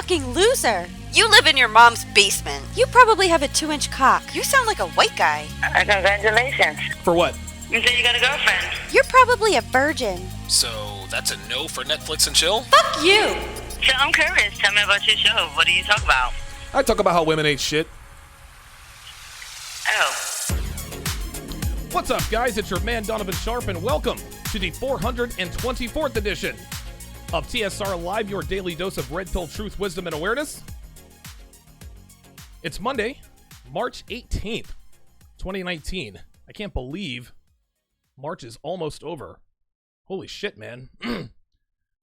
fucking loser. You live in your mom's basement. You probably have a 2-inch cock. You sound like a white guy. Congratulations. For what? You said you got a girlfriend. You're probably a virgin. So that's a no for Netflix and chill? Fuck you. So I'm curious. Tell me about your show. What do you talk about? I talk about how women ain't shit. Oh. What's up, guys? It's your man, Donovan Sharpe, and welcome to the 424th edition of TSR Live, your daily dose of red pill truth, wisdom, and awareness. It's Monday, March 18th, 2019. I can't believe March is almost over. Holy shit, man.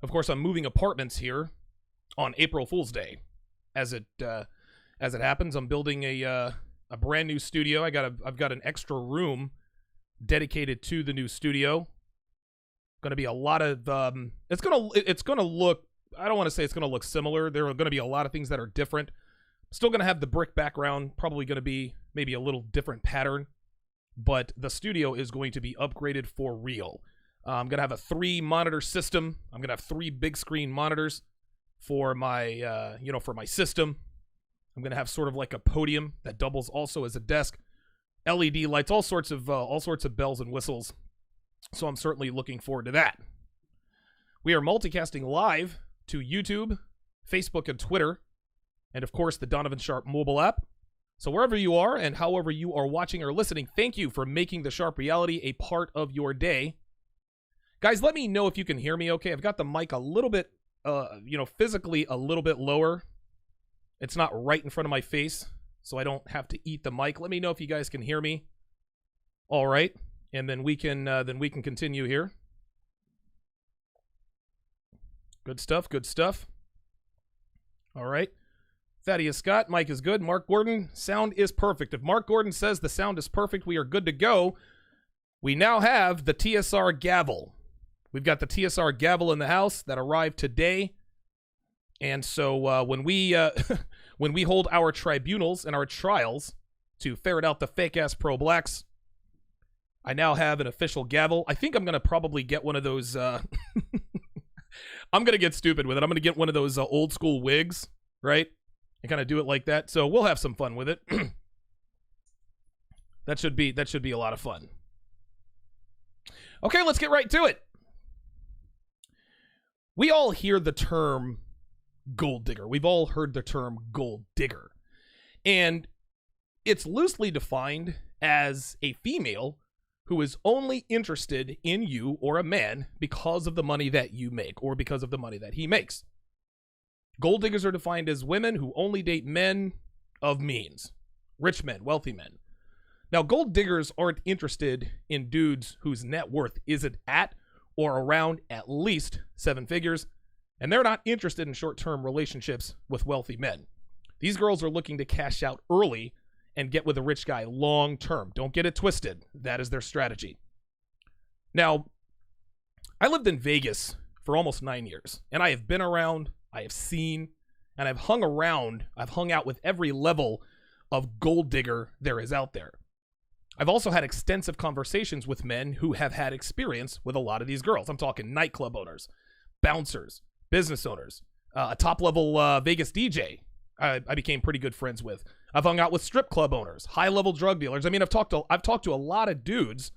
Of course, I'm moving apartments here on April Fool's Day. As it happens, I'm building a brand new studio. I've got an extra room dedicated to the new studio. Going to be a lot of it's going to look, I don't want to say it's going to look similar. There are going to be a lot of things that are different. Still going to have the brick background, probably going to be maybe a little different pattern, but the studio is going to be upgraded for real. I'm going to have a 3-monitor system. I'm going to have 3 big screen monitors for my for my system. I'm going to have sort of like a podium that doubles also as a desk. LED lights, all sorts of bells and whistles. So I'm certainly looking forward to that. We are multicasting live to YouTube, Facebook, and Twitter, and of course the Donovan Sharpe mobile app. So wherever you are and however you are watching or listening, thank you for making the Sharpe reality a part of your day. Guys, let me know if you can hear me okay. I've got the mic a little bit, physically a little bit lower. It's not right in front of my face, so I don't have to eat the mic. Let me know if you guys can hear me. All right, and then we can continue here. Good stuff. Good stuff. All right. Thaddeus Scott, mic is good. Mark Gordon, sound is perfect. If Mark Gordon says the sound is perfect, we are good to go. We now have the TSR gavel. We've got the TSR gavel in the house that arrived today. And so when we hold our tribunals and our trials to ferret out the fake-ass pro-blacks, I now have an official gavel. I think I'm going to probably get one of those... I'm going to get stupid with it. I'm going to get one of those old-school wigs, right? And kind of do it like that. So we'll have some fun with it. That should be a lot of fun. Okay, let's get right to it. We all hear the term gold digger. We've all heard the term gold digger. And it's loosely defined as a female who is only interested in you or a man because of the money that you make or because of the money that he makes. Gold diggers are defined as women who only date men of means, rich men, wealthy men. Now, gold diggers aren't interested in dudes whose net worth isn't at or around at least 7 figures, and they're not interested in short-term relationships with wealthy men. These girls are looking to cash out early and get with a rich guy long-term. Don't get it twisted. That is their strategy. Now, I lived in Vegas for almost 9 years, and I have been around, I have seen, and I've hung out with every level of gold digger there is out there. I've also had extensive conversations with men who have had experience with a lot of these girls. I'm talking nightclub owners, bouncers, business owners, a top-level Vegas DJ I became pretty good friends with. I've hung out with strip club owners, high-level drug dealers. I mean, I've talked to a lot of dudes,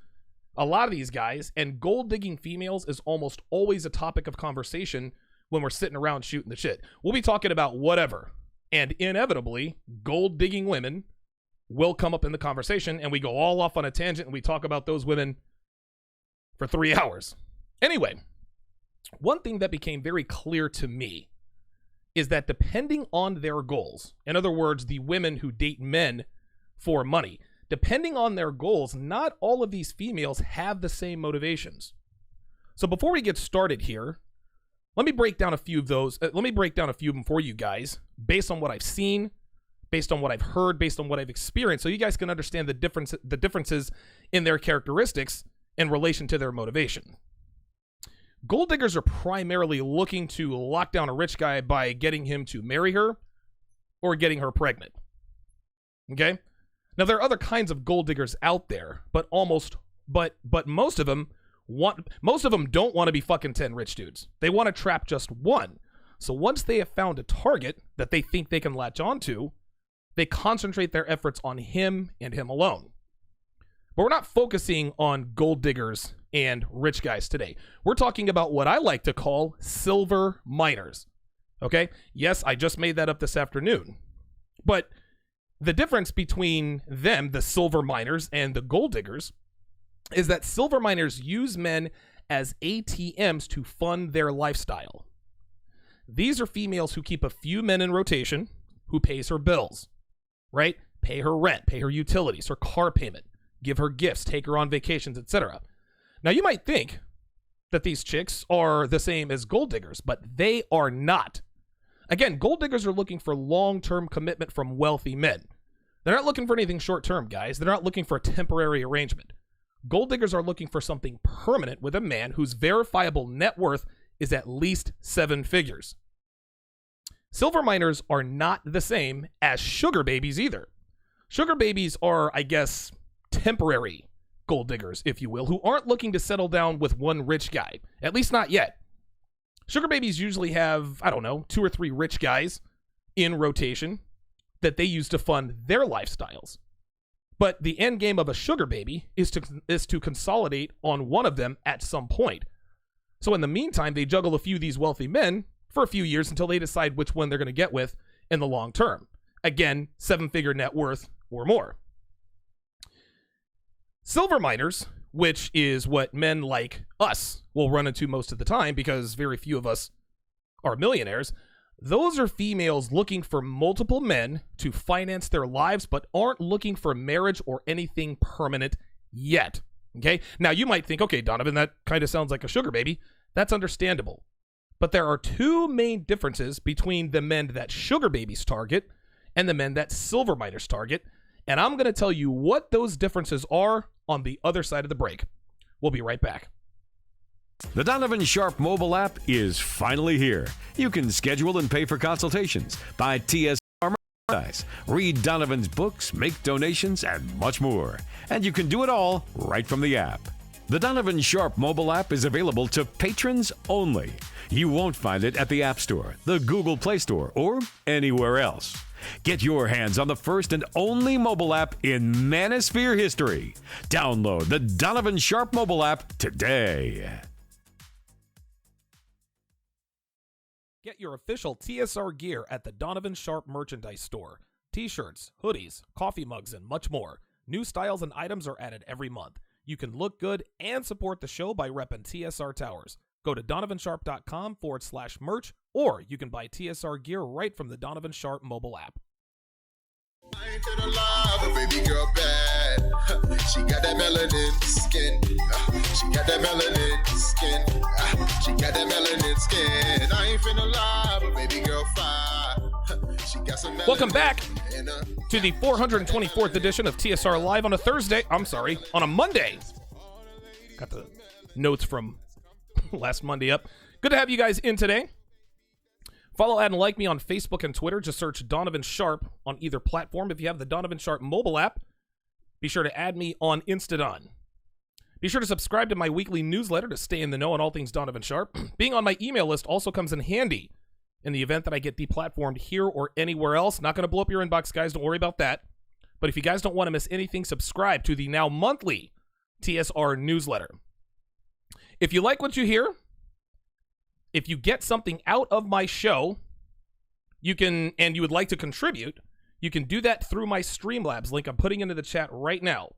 a lot of these guys, and gold-digging females is almost always a topic of conversation when we're sitting around shooting the shit. We'll be talking about whatever, and inevitably, gold-digging women will come up in the conversation, and we go all off on a tangent, and we talk about those women for 3 hours. Anyway, one thing that became very clear to me is that depending on their goals, in other words, the women who date men for money, depending on their goals, not all of these females have the same motivations. So before we get started here, let me break down a few of those. Let me break down a few of them for you guys, based on what I've seen, based on what I've heard, based on what I've experienced, so you guys can understand the differences in their characteristics in relation to their motivation. Gold diggers are primarily looking to lock down a rich guy by getting him to marry her or getting her pregnant. Okay? Now, there are other kinds of gold diggers out there, but most of them don't want to be fucking 10 rich dudes. They want to trap just one. So once they have found a target that they think they can latch onto, they concentrate their efforts on him and him alone. But we're not focusing on gold diggers and rich guys today. We're talking about what I like to call silver miners. Okay? Yes, I just made that up this afternoon. But the difference between them, the silver miners, and the gold diggers is that silver miners use men as ATMs to fund their lifestyle. These are females who keep a few men in rotation, who pays her bills, right? Pay her rent, pay her utilities, her car payment, give her gifts, take her on vacations, etc. Now, you might think that these chicks are the same as gold diggers, but they are not. Again, gold diggers are looking for long-term commitment from wealthy men. They're not looking for anything short-term, guys. They're not looking for a temporary arrangement. Gold diggers are looking for something permanent with a man whose verifiable net worth is at least 7 figures. Silver miners are not the same as sugar babies either. Sugar babies are, I guess, temporary gold diggers, if you will, who aren't looking to settle down with one rich guy, at least not yet. Sugar babies usually have, 2 or 3 rich guys in rotation that they use to fund their lifestyles. But the end game of a sugar baby is to consolidate on one of them at some point. So in the meantime, they juggle a few of these wealthy men for a few years until they decide which one they're going to get with in the long term. Again, 7-figure net worth or more. Silver miners, which is what men like us will run into most of the time because very few of us are millionaires, those are females looking for multiple men to finance their lives, but aren't looking for marriage or anything permanent yet. Okay? Now, you might think, okay, Donovan, that kind of sounds like a sugar baby. That's understandable. But there are 2 main differences between the men that sugar babies target and the men that silver miners target. And I'm going to tell you what those differences are on the other side of the break. We'll be right back. The Donovan Sharpe mobile app is finally here. You can schedule and pay for consultations, buy TSR merchandise, read Donovan's books, make donations, and much more. And you can do it all right from the app. The Donovan Sharpe mobile app is available to patrons only. You won't find it at the App Store, the Google Play Store, or anywhere else. Get your hands on the first and only mobile app in Manosphere history. Download the Donovan Sharpe mobile app today. Get your official TSR gear at the Donovan Sharpe merchandise store. T-shirts, hoodies, coffee mugs, and much more. New styles and items are added every month. You can look good and support the show by repping TSR Towers. Go to donovansharpe.com/merch, or you can buy TSR gear right from the Donovan Sharpe mobile app. I ain't gonna lie, but baby girl bad. She got that melanin skin. She got that melanin skin. She got that melanin skin. I ain't finna lie, but baby girl fine. She got some melanin. Welcome back to the 424th edition of TSR Live on a on a Monday. Got the notes from last Monday up. Good to have you guys in today. Follow, add, and like me on Facebook and Twitter. Just search Donovan Sharpe on either platform. If you have the Donovan Sharpe mobile app, be sure to add me on Instadon. Be sure to subscribe to my weekly newsletter to stay in the know on all things Donovan Sharpe. Being on my email list also comes in handy in the event that I get deplatformed here or anywhere else. Not going to blow up your inbox, guys. Don't worry about that. But if you guys don't want to miss anything, subscribe to the now monthly TSR newsletter. If you like what you hear, if you get something out of my show, you can, and you would like to contribute, you can do that through my Streamlabs link I'm putting into the chat right now.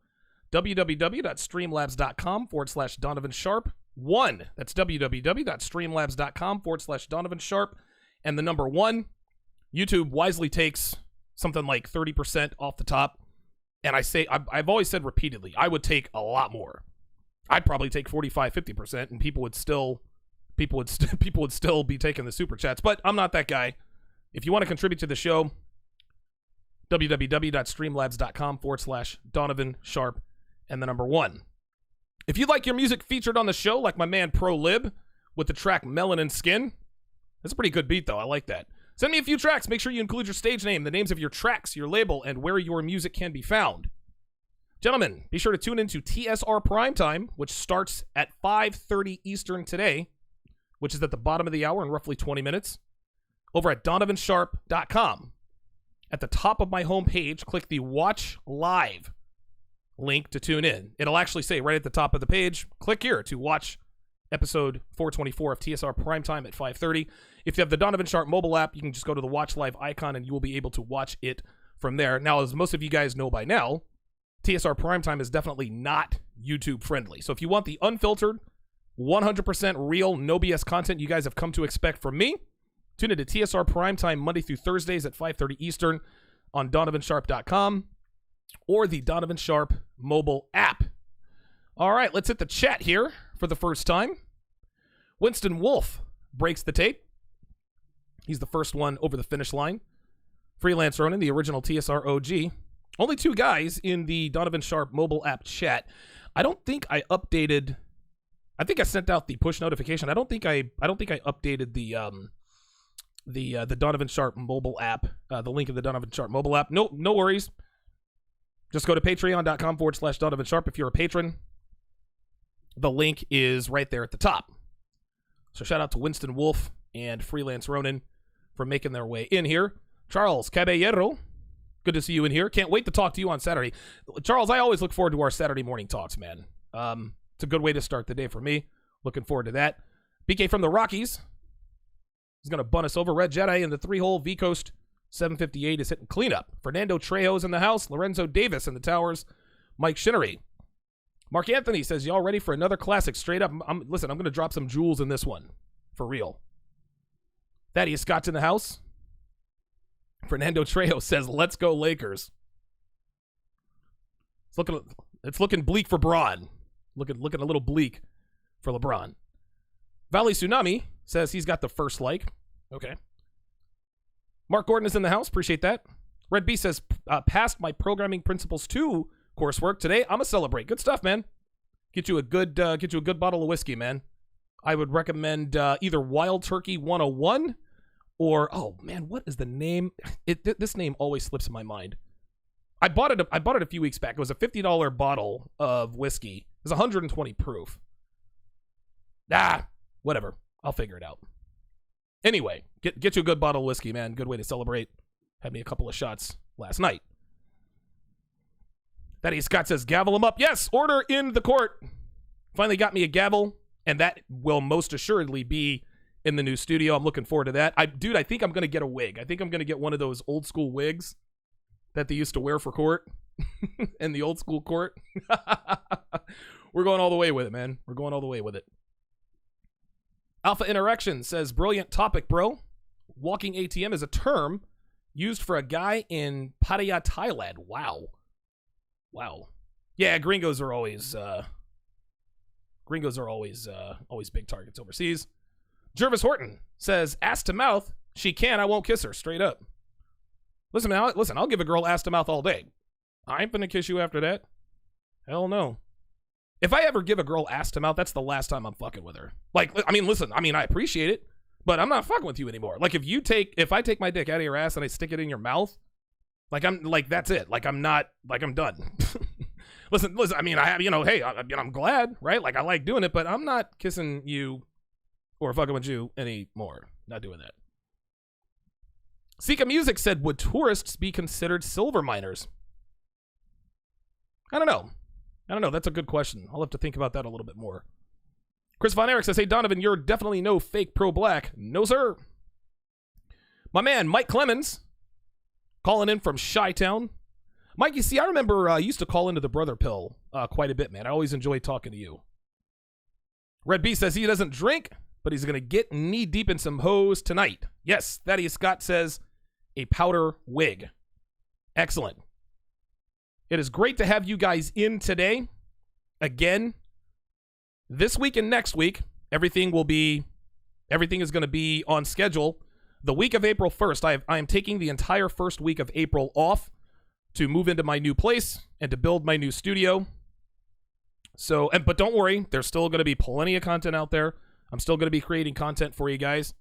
www.streamlabs.com/Donovan Sharpe 1. That's www.streamlabs.com/Donovan Sharpe. And the number 1, YouTube wisely takes something like 30% off the top. And I've always said repeatedly, I would take a lot more. I'd probably take 45, 50%, and people would still be taking the super chats. But I'm not that guy. If you want to contribute to the show, www.streamlabs.com/Donovan Sharpe and the number 1. If you'd like your music featured on the show, like my man Pro Lib with the track Melanin Skin, that's a pretty good beat, though. I like that. Send me a few tracks. Make sure you include your stage name, the names of your tracks, your label, and where your music can be found. Gentlemen, be sure to tune into TSR Primetime, which starts at 5:30 Eastern today, which is at the bottom of the hour in roughly 20 minutes. over at donovansharpe.com. At the top of my homepage, click the Watch Live link to tune in. It'll actually say right at the top of the page, click here to watch episode 424 of TSR Primetime at 5:30. If you have the Donovan Sharpe mobile app, you can just go to the Watch Live icon and you will be able to watch it from there. Now, as most of you guys know by now, TSR Primetime is definitely not YouTube friendly. So if you want the unfiltered, 100% real, no BS content you guys have come to expect from me, tune in to TSR Primetime Monday through Thursdays at 5:30 Eastern on donovansharpe.com or the Donovan Sharpe mobile app. All right, let's hit the chat here for the first time. Winston Wolf breaks the tape. He's the first one over the finish line. Freelance Ronin, the original TSR OG. Only two guys in the Donovan Sharpe mobile app chat. I don't think I updated. I think I sent out the push notification. I don't think I updated the Donovan Sharpe mobile app. The link of the Donovan Sharpe mobile app. No worries. Just go to patreon.com/Donovan Sharpe if you're a patron. The link is right there at the top. So shout out to Winston Wolf and Freelance Ronin for making their way in here. Charles Caballero, good to see you in here. Can't wait to talk to you on Saturday. Charles, I always look forward to our Saturday morning talks, man. It's a good way to start the day for me. Looking forward to that. BK from the Rockies is going to bun us over. Red Jedi in the 3-hole. V-Coast 758 is hitting cleanup. Fernando Trejo's in the house. Lorenzo Davis in the towers. Mike Shinnery. Mark Anthony says, y'all ready for another classic? Straight up. Listen, I'm going to drop some jewels in this one. For real. Thaddeus Scott's in the house. Fernando Trejo says, let's go Lakers. It's looking bleak for Braun. Looking a little bleak for LeBron. Valley Tsunami says he's got the first like. Okay. Mark Gordon is in the house. Appreciate that. Red B says, passed my Programming Principles 2 coursework today. I'm going to celebrate. Good stuff, man. Get you a good bottle of whiskey, man. I would recommend either Wild Turkey 101 or, oh, man, what is the name? This name always slips in my mind. I bought it a few weeks back. It was a $50 bottle of whiskey. It was 120 proof. Whatever. I'll figure it out. Anyway, get you a good bottle of whiskey, man. Good way to celebrate. Had me a couple of shots last night. Thaddeus Scott says, gavel him up. Yes, order in the court. Finally got me a gavel, and that will most assuredly be in the new studio. I'm looking forward to that. I think I'm going to get a wig. I think I'm going to get one of those old school wigs that they used to wear for court in the old school court. We're going all the way with it, man. We're going all the way with it. Alpha Interaction says, brilliant topic, bro. Walking ATM is a term used for a guy in Pattaya, Thailand. Wow. Yeah, gringos are always big targets overseas. Jervis Horton says, ass to mouth, she can, I won't kiss her. Straight up. Listen, man, I'll give a girl ass to mouth all day. I ain't finna kiss you after that. Hell no. If I ever give a girl ass to mouth, that's the last time I'm fucking with her. Like, listen, I appreciate it, but I'm not fucking with you anymore. Like, if I take my dick out of your ass and I stick it in your mouth, that's it. I'm done. listen, hey, I'm glad, right? Like, I like doing it, but I'm not kissing you or fucking with you anymore. Not doing that. Sika Music said, would tourists be considered silver miners? I don't know. That's a good question. I'll have to think about that a little bit more. Chris Von Erich says, hey, Donovan, you're definitely no fake pro-black. No, sir. My man, Mike Clemens, calling in from Chi-Town. Mike, you see, I remember I used to call into the Brother Pill quite a bit, man. I always enjoyed talking to you. Red B says he doesn't drink, but he's going to get knee-deep in some hoes tonight. Yes, Thaddeus Scott says a powder wig. Excellent. It is great to have you guys in today. Again, this week and next week, everything is going to be on schedule. The week of April 1st, I am taking the entire first week of April off to move into my new place and to build my new studio. But don't worry, there's still going to be plenty of content out there. I'm still going to be creating content for you guys.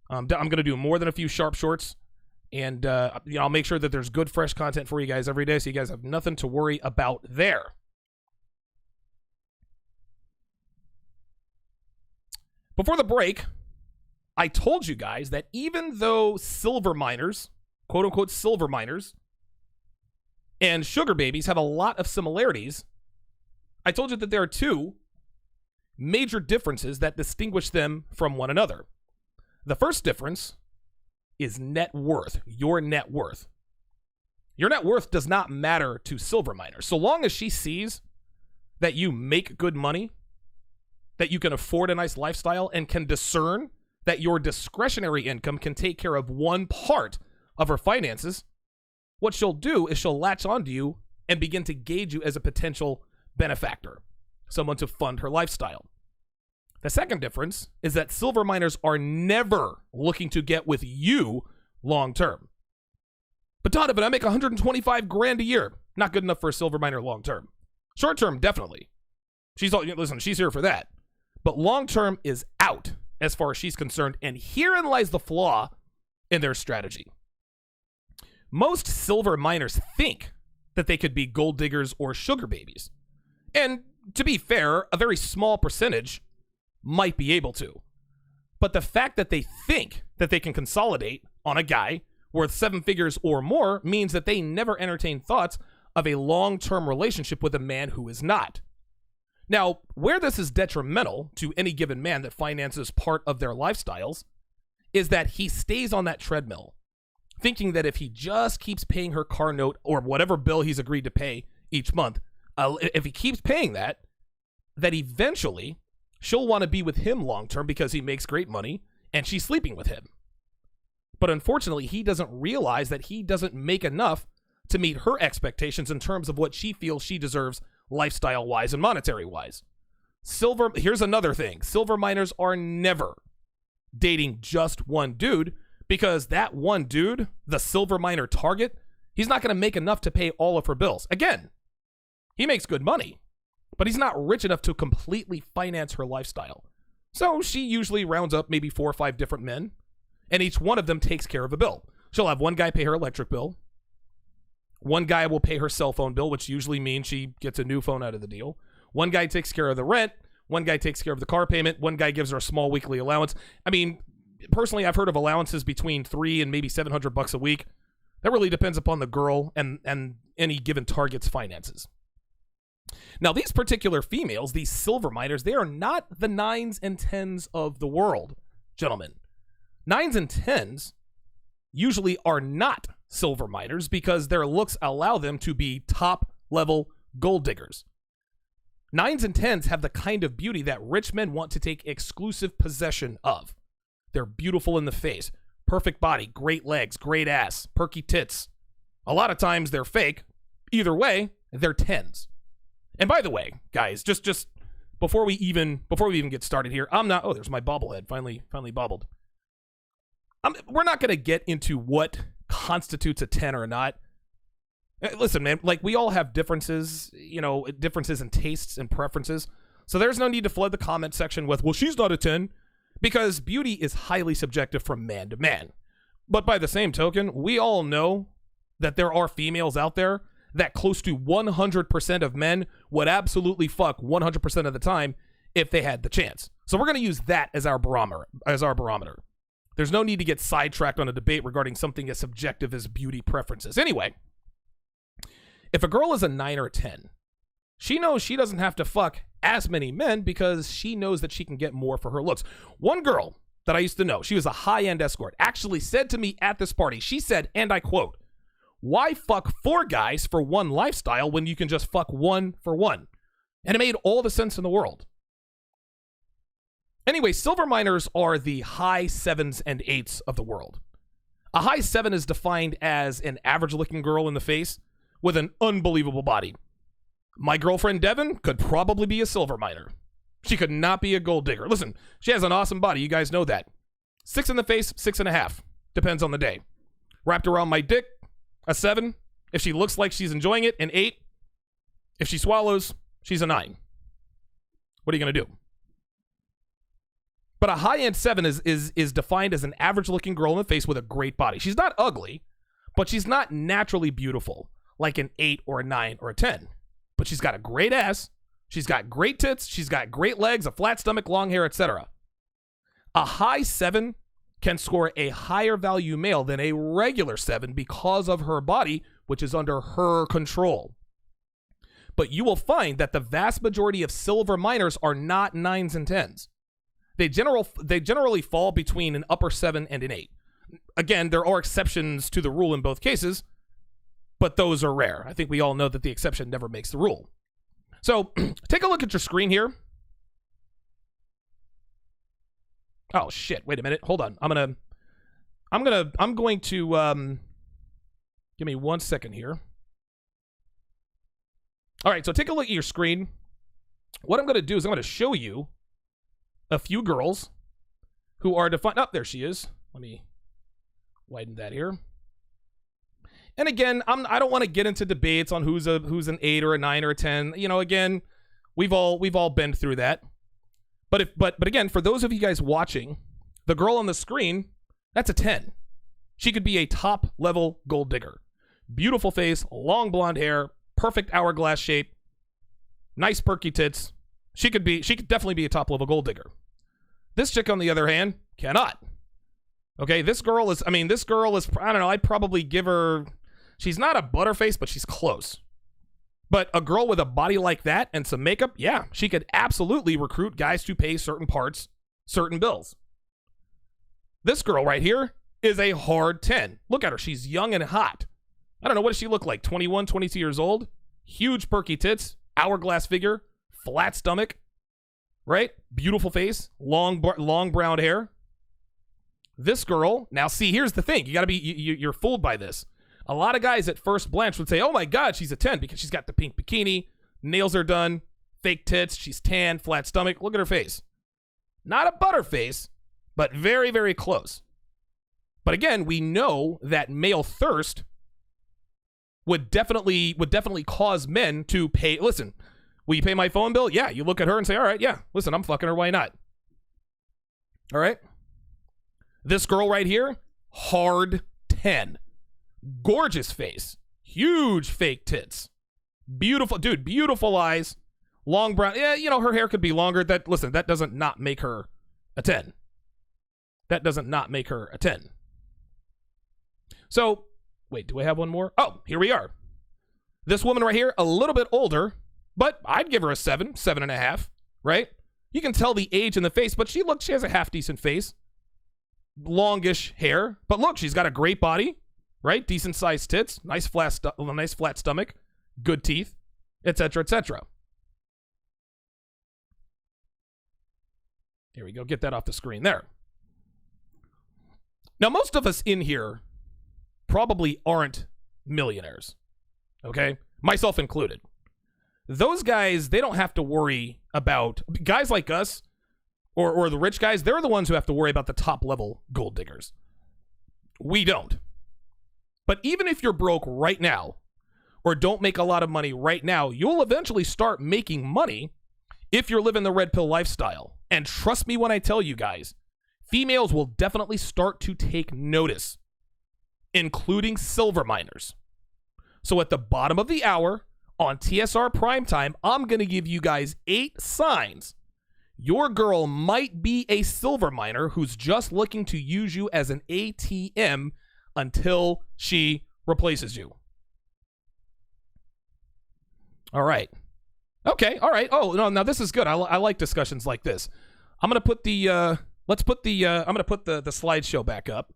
I'm going to do more than a few Sharpe shorts. And I'll make sure that there's good, fresh content for you guys every day, so you guys have nothing to worry about there. Before the break, I told you guys that even though silver miners, quote unquote silver miners, and sugar babies have a lot of similarities, I told you that there are two major differences that distinguish them from one another. The first difference is net worth, your net worth. Your net worth does not matter to silver miners. So long as she sees that you make good money, that you can afford a nice lifestyle, and can discern that your discretionary income can take care of one part of her finances, what she'll do is she'll latch onto you and begin to gauge you as a potential benefactor, someone to fund her lifestyle. The second difference is that silver miners are never looking to get with you long term. But Donovan, I make 125 grand a year. Not good enough for a silver miner long term. Short term, definitely. She's here for that. But long term is out as far as she's concerned, and herein lies the flaw in their strategy. Most silver miners think that they could be gold diggers or sugar babies. And to be fair, a very small percentage might be able to. But the fact that they think that they can consolidate on a guy worth 7 figures or more means that they never entertain thoughts of a long-term relationship with a man who is not. Now, where this is detrimental to any given man that finances part of their lifestyles is that he stays on that treadmill, thinking that if he just keeps paying her car note or whatever bill he's agreed to pay each month, if he keeps paying that eventually she'll want to be with him long term because he makes great money and she's sleeping with him. But unfortunately, he doesn't realize that he doesn't make enough to meet her expectations in terms of what she feels she deserves lifestyle-wise and monetary-wise. Here's another thing. Silver miners are never dating just one dude because that one dude, the silver miner target, he's not going to make enough to pay all of her bills. Again, he makes good money, but he's not rich enough to completely finance her lifestyle. So she usually rounds up maybe 4 or 5 different men, and each one of them takes care of a bill. She'll have one guy pay her electric bill. One guy will pay her cell phone bill, which usually means she gets a new phone out of the deal. One guy takes care of the rent. One guy takes care of the car payment. One guy gives her a small weekly allowance. I mean, personally, I've heard of allowances between $300 and maybe $700 a week. That really depends upon the girl and any given target's finances. Now, these particular females, these silver miners, they are not the 9s and 10s of the world, gentlemen. 9s and 10s usually are not silver miners because their looks allow them to be top-level gold diggers. 9s and 10s have the kind of beauty that rich men want to take exclusive possession of. They're beautiful in the face, perfect body, great legs, great ass, perky tits. A lot of times they're fake. Either way, they're 10s. And by the way, guys, just before we even get started here, there's my bobblehead, finally bobbled. We're not going to get into what constitutes a 10 or not. Listen, man, like we all have differences, differences in tastes and preferences. So there's no need to flood the comment section with, well, she's not a 10, because beauty is highly subjective from man to man. But by the same token, we all know that there are females out there that close to 100% of men would absolutely fuck 100% of the time if they had the chance. So we're going to use that as our barometer. There's no need to get sidetracked on a debate regarding something as subjective as beauty preferences. Anyway, if a girl is a 9 or a 10, she knows she doesn't have to fuck as many men because she knows that she can get more for her looks. One girl that I used to know, she was a high-end escort, actually said to me at this party, she said, and I quote, "Why fuck 4 guys for one lifestyle when you can just fuck 1 for 1? And it made all the sense in the world. Anyway, silver miners are the high 7s and 8s of the world. A high 7 is defined as an average-looking girl in the face with an unbelievable body. My girlfriend Devin could probably be a silver miner. She could not be a gold digger. Listen, she has an awesome body. You guys know that. 6 in the face, 6.5. Depends on the day. Wrapped around my dick, a 7. If she looks like she's enjoying it, an 8. If she swallows, she's a 9. What are you going to do? But a high-end 7 is defined as an average-looking girl in the face with a great body. She's not ugly, but she's not naturally beautiful like an 8 or a 9 or a 10. But she's got a great ass, she's got great tits, she's got great legs, a flat stomach, long hair, etc. A high 7 can score a higher value male than a regular 7 because of her body, which is under her control. But you will find that the vast majority of silver minors are not 9s and 10s. They generally fall between an upper 7 and an 8. Again, there are exceptions to the rule in both cases, but those are rare. I think we all know that the exception never makes the rule. So take a look at your screen here. Oh shit! Wait a minute. Hold on. I'm going to give me 1 second here. All right. So take a look at your screen. What I'm going to do is I'm going to show you a few girls who are defined. Oh, there she is. Let me widen that here. And again, I don't want to get into debates on who's an 8 or a 9 or a 10. You know, again, we've all been through that. But again, for those of you guys watching, the girl on the screen, that's a 10. She could be a top level gold digger. Beautiful face, long blonde hair, perfect hourglass shape, nice perky tits. She could definitely be a top level gold digger. This chick, on the other hand, cannot. Okay, this girl is, I don't know, I'd probably give her, she's not a butterface, but she's close. But a girl with a body like that and some makeup, yeah, she could absolutely recruit guys to pay certain parts, certain bills. This girl right here is a hard 10. Look at her. She's young and hot. I don't know, what does she look like? 21, 22 years old? Huge perky tits, hourglass figure, flat stomach, right? Beautiful face, long brown hair. This girl, now see, here's the thing. You got to be, you're fooled by this. A lot of guys at first blanch would say, oh my God, she's a 10 because she's got the pink bikini, nails are done, fake tits, she's tan, flat stomach. Look at her face. Not a butter face, but very, very close. But again, we know that male thirst would definitely cause men to pay. Listen, will you pay my phone bill? Yeah. You look at her and say, all right, yeah, listen, I'm fucking her. Why not? All right. This girl right here, hard 10. Gorgeous face, huge fake tits, beautiful dude, beautiful eyes, long brown. Yeah, you know, her hair could be longer. That doesn't not make her a 10. That doesn't not make her a 10. So, wait, do I have one more? Oh, here we are. This woman right here, a little bit older, but I'd give her a 7, 7.5, right? You can tell the age in the face, but she has a half decent face, longish hair, but look, she's got a great body. Right? Decent sized tits, nice flat stomach, good teeth, etc., etc. Here we go. Get that off the screen there. Now, most of us in here probably aren't millionaires. Okay? Myself included. Those guys, they don't have to worry about, guys like us or the rich guys, they're the ones who have to worry about the top level gold diggers. We don't. But even if you're broke right now, or don't make a lot of money right now, you'll eventually start making money if you're living the red pill lifestyle. And trust me when I tell you guys, females will definitely start to take notice, including silver miners. So at the bottom of the hour on TSR Primetime, I'm going to give you guys 8 signs your girl might be a silver miner who's just looking to use you as an ATM until she replaces you. All right. Okay. All right. Oh, no, now this is good. I like discussions like this. I'm going to put the, I'm going to put the slideshow back up,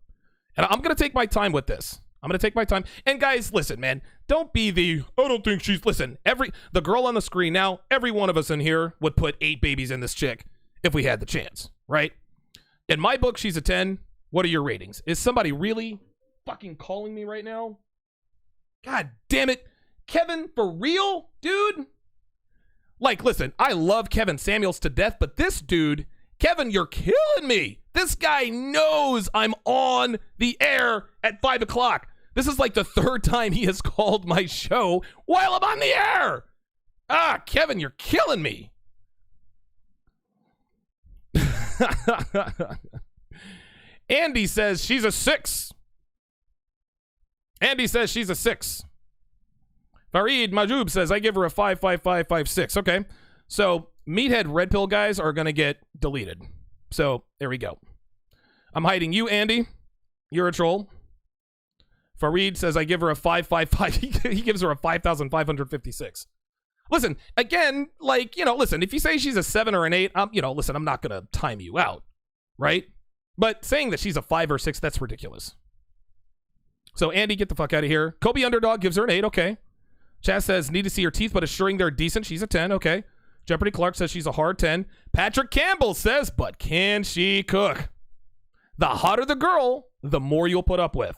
and I'm going to take my time with this. I'm going to take my time. And guys, listen, man, don't be I don't think she's, listen, the girl on the screen now, every one of us in here would put 8 babies in this chick if we had the chance, right? In my book, she's a 10. What are your ratings? Is somebody really fucking calling me right now? God damn it. Kevin, for real, dude? Like, listen, I love Kevin Samuels to death, but this dude, Kevin, you're killing me. This guy knows I'm on the air at 5 o'clock. This is like the 3rd time he has called my show while I'm on the air. Kevin, you're killing me. Andy says she's a 6. Andy says she's a 6. Farid Majub says I give her a 5.5556. Okay. So meathead red pill guys are going to get deleted. So there we go. I'm hiding you, Andy. You're a troll. Fareed says I give her a 555. He gives her a 5,556. Listen, again, like, listen, if you say she's a 7 or an 8, listen, I'm not going to time you out, right? But saying that she's a 5 or 6, that's ridiculous. So, Andy, get the fuck out of here. Kobe Underdog gives her an 8, okay. Chaz says, need to see her teeth, but assuring they're decent. She's a 10, okay. Jeopardy Clark says she's a hard 10. Patrick Campbell says, but can she cook? The hotter the girl, the more you'll put up with.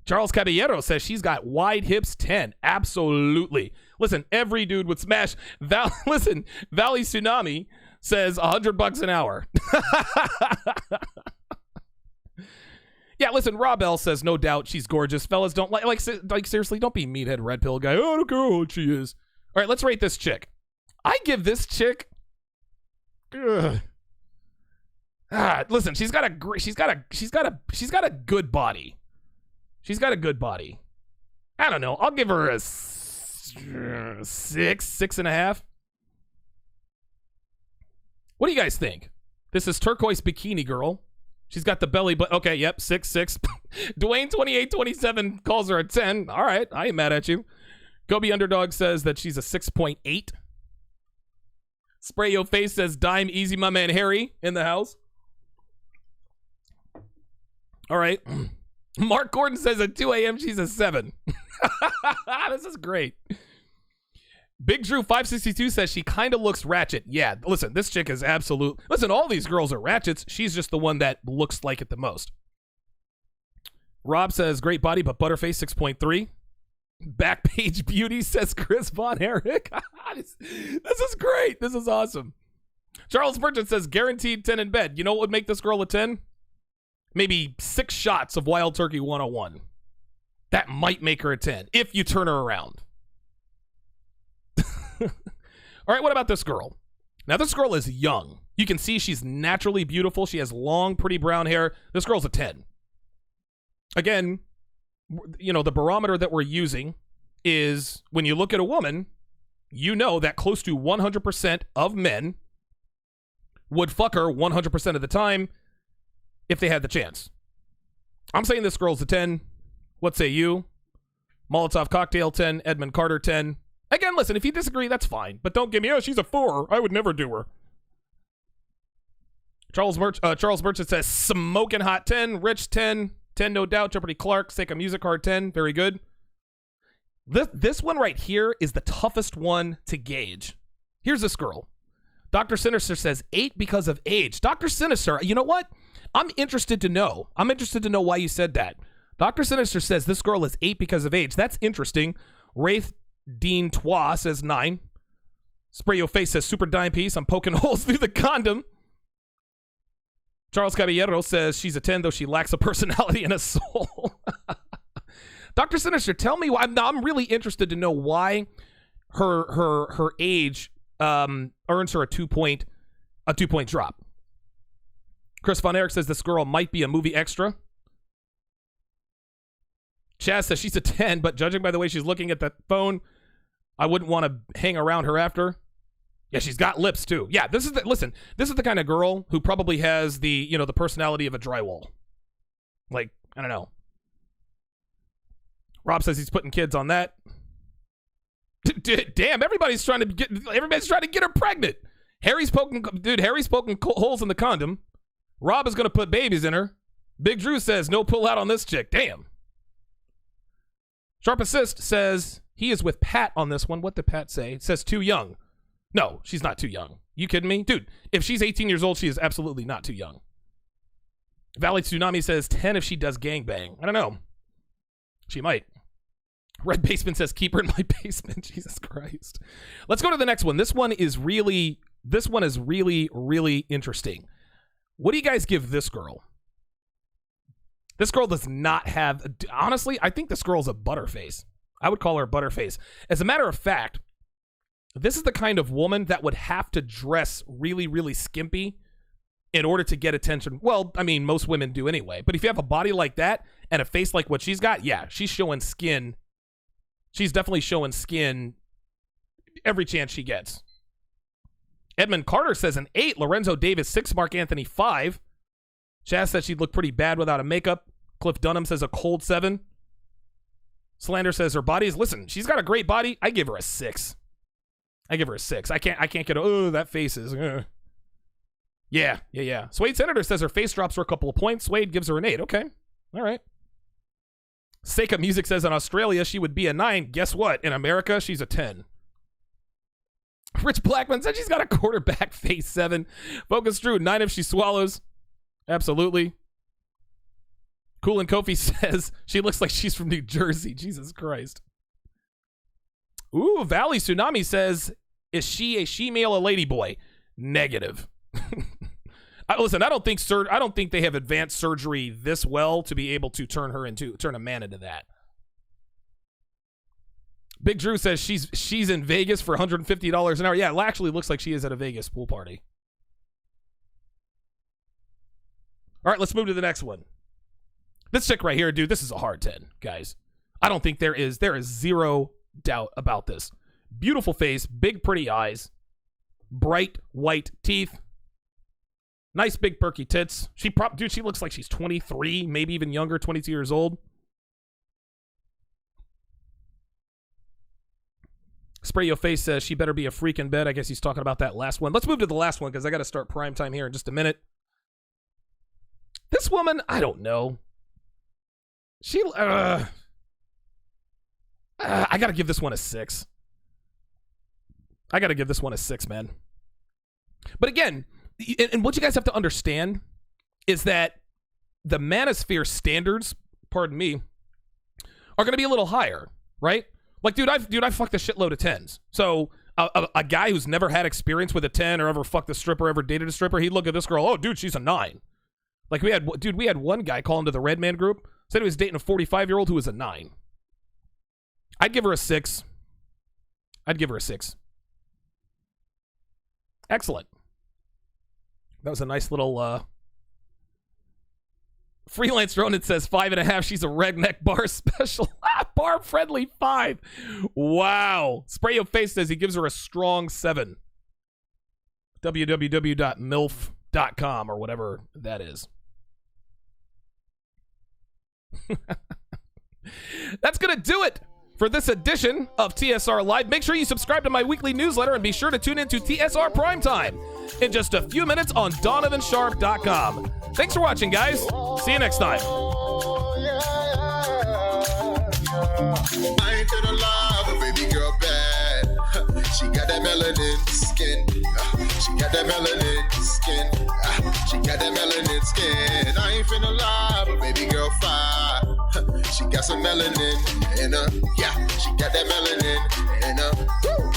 Charles Caballero says she's got wide hips, 10. Absolutely. Listen, every dude would smash. Listen, Valley Tsunami says $100 an hour. Yeah, listen, Rob L says no doubt she's gorgeous. Fellas don't like seriously, don't be meathead red pill guy. Oh, I don't care how old she is. All right, let's rate this chick. I give this chick. Listen, she's got a good body. She's got a good body. I don't know. I'll give her a 6.5. What do you guys think? This is Turquoise Bikini Girl. She's got the belly, but okay, yep, 6'6". Dwayne 2827 calls her a 10. All right, I ain't mad at you. Gobi Underdog says that she's a 6.8. Spray Your Face says dime easy, my man Harry in the house. All right. Mark Gordon says at 2 a.m. she's a 7. This is great. Big Drew 562 says she kind of looks ratchet. Yeah, listen, this chick is absolute. Listen, all these girls are ratchets. She's just the one that looks like it the most. Rob says great body, but Butterface 6.3. Backpage Beauty says Chris Von Erich. This is great. This is awesome. Charles Merchant says guaranteed 10 in bed. You know what would make this girl a 10? Maybe 6 shots of Wild Turkey 101. That might make her a 10 if you turn her around. All right, what about this girl? Now, this girl is young. You can see she's naturally beautiful. She has long, pretty brown hair. This girl's a 10. Again, the barometer that we're using is when you look at a woman, you know that close to 100% of men would fuck her 100% of the time if they had the chance. I'm saying this girl's a 10. What say you? Molotov Cocktail 10. Edmund Carter 10. Again, listen, if you disagree, that's fine. But don't give me, she's a 4. I would never do her. Charles Merchant says smoking hot 10. Rich 10. 10 no doubt. Jeopardy Clark. Seika Music Hard 10. Very good. This one right here is the toughest one to gauge. Here's this girl. Dr. Sinister says 8 because of age. Dr. Sinister, you know what? I'm interested to know. Why you said that. Dr. Sinister says this girl is 8 because of age. That's interesting. Wraith Dean Twa says 9. Spray Your Face says super dime piece. I'm poking holes through the condom. Charles Caballero says she's a 10, though she lacks a personality and a soul. Dr. Sinister, tell me why. I'm really interested to know why her age earns her a 2-point drop. Chris Von Erich says this girl might be a movie extra. Chaz says she's a 10, but judging by the way she's looking at that phone, I wouldn't want to hang around her after. Yeah, she's got lips too. Yeah, this is the kind of girl who probably has the personality of a drywall. Like, I don't know. Rob says he's putting kids on that. Damn, everybody's trying to get her pregnant. Harry's poking holes in the condom. Rob is going to put babies in her. Big Drew says no pull out on this chick. Damn. Sharpe Assist says he is with Pat on this one. What did Pat say? It says too young. No, she's not too young. You kidding me? Dude, if she's 18 years old, she is absolutely not too young. Valley Tsunami says 10 if she does gangbang. I don't know. She might. Red Basement says keep her in my basement. Jesus Christ. Let's go to the next one. This one is really, really interesting. What do you guys give this girl? This girl does not have... Honestly, I think this girl's a butterface. I would call her a butterface. As a matter of fact, this is the kind of woman that would have to dress really, really skimpy in order to get attention. Well, I mean, most women do anyway. But if you have a body like that and a face like what she's got, yeah, she's showing skin. She's definitely showing skin every chance she gets. Edmund Carter says an 8. Lorenzo Davis 6. Mark Anthony 5. Chaz said she'd look pretty bad without a makeup. Cliff Dunham says a cold 7. Slander says her body is, listen, she's got a great body. I give her a 6. I can't get, that face is, Yeah. Suede Senator says her face drops her a couple of points. Suede gives her an 8. Okay. All right. Seika Music says in Australia she would be a 9. Guess what? In America, she's a 10. Rich Blackman said she's got a quarterback face 7. Focus Drew, 9 if she swallows. Absolutely. Cool and Kofi says she looks like she's from New Jersey. Jesus Christ. Ooh, Valley Tsunami says, is she a she-male or lady boy? Negative. Listen, I don't think they have advanced surgery this well to be able to turn a man into that. Big Drew says she's in Vegas for $150 an hour. Yeah, it actually looks like she is at a Vegas pool party. All right, let's move to the next one. This chick right here, dude, this is a hard 10, guys. I don't think there is zero doubt about this. Beautiful face, big pretty eyes, bright white teeth, nice big perky tits. She looks like she's 23, maybe even younger, 22 years old. Spray Your Face says she better be a freak in bed. I guess he's talking about that last one. Let's move to the last one because I got to start prime time here in just a minute. This woman, I don't know. I got to give this one a 6. Man. But again, and what you guys have to understand is that the manosphere standards, pardon me, are going to be a little higher, right? Like, dude, I fucked a shitload of 10s. So a guy who's never had experience with a 10 or ever fucked a stripper, ever dated a stripper, he'd look at this girl, oh, dude, she's a 9. Like, we had one guy call into the Red Man group, said he was dating a 45-year-old who was a 9. I'd give her a 6. Excellent. That was a nice little Freelance Ronan says 5.5. She's a redneck bar special. Bar friendly 5. Wow. Spray Your Face says he gives her a strong 7. www.milf.com or whatever that is. That's going to do it for this edition of TSR Live. Make sure you subscribe to my weekly newsletter and be sure to tune in to TSR Primetime in just a few minutes on DonovanSharpe.com. Thanks for watching, guys. See you next time. I ain't gonna lie, but baby girl bad. She got that melanin skin. She got that melanin skin. She got that melanin skin. I ain't finna lie, but baby girl fine. She got some melanin in her. Yeah, she got that melanin in her.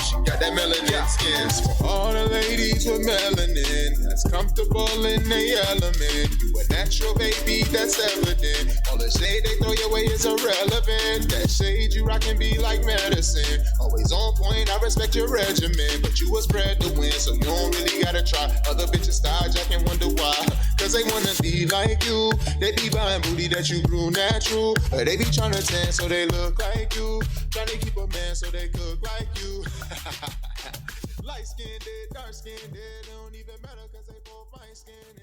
She got that melanin skin. For all the ladies with melanin that's comfortable in their element. You a natural baby, that's evident. All the shade they throw your way is irrelevant. That shade you rock can be like medicine. Always on point, I respect your regimen. But you was bred to win, so you don't really gotta try. Other bitches style jack and wonder why. Cause they wanna be like you. They be buying booty that you grew natural. But they be trying to tan so they look like you. Trying to keep a man so they cook like you. Light skinned, dark skinned, it don't even matter cause they both fine skinned.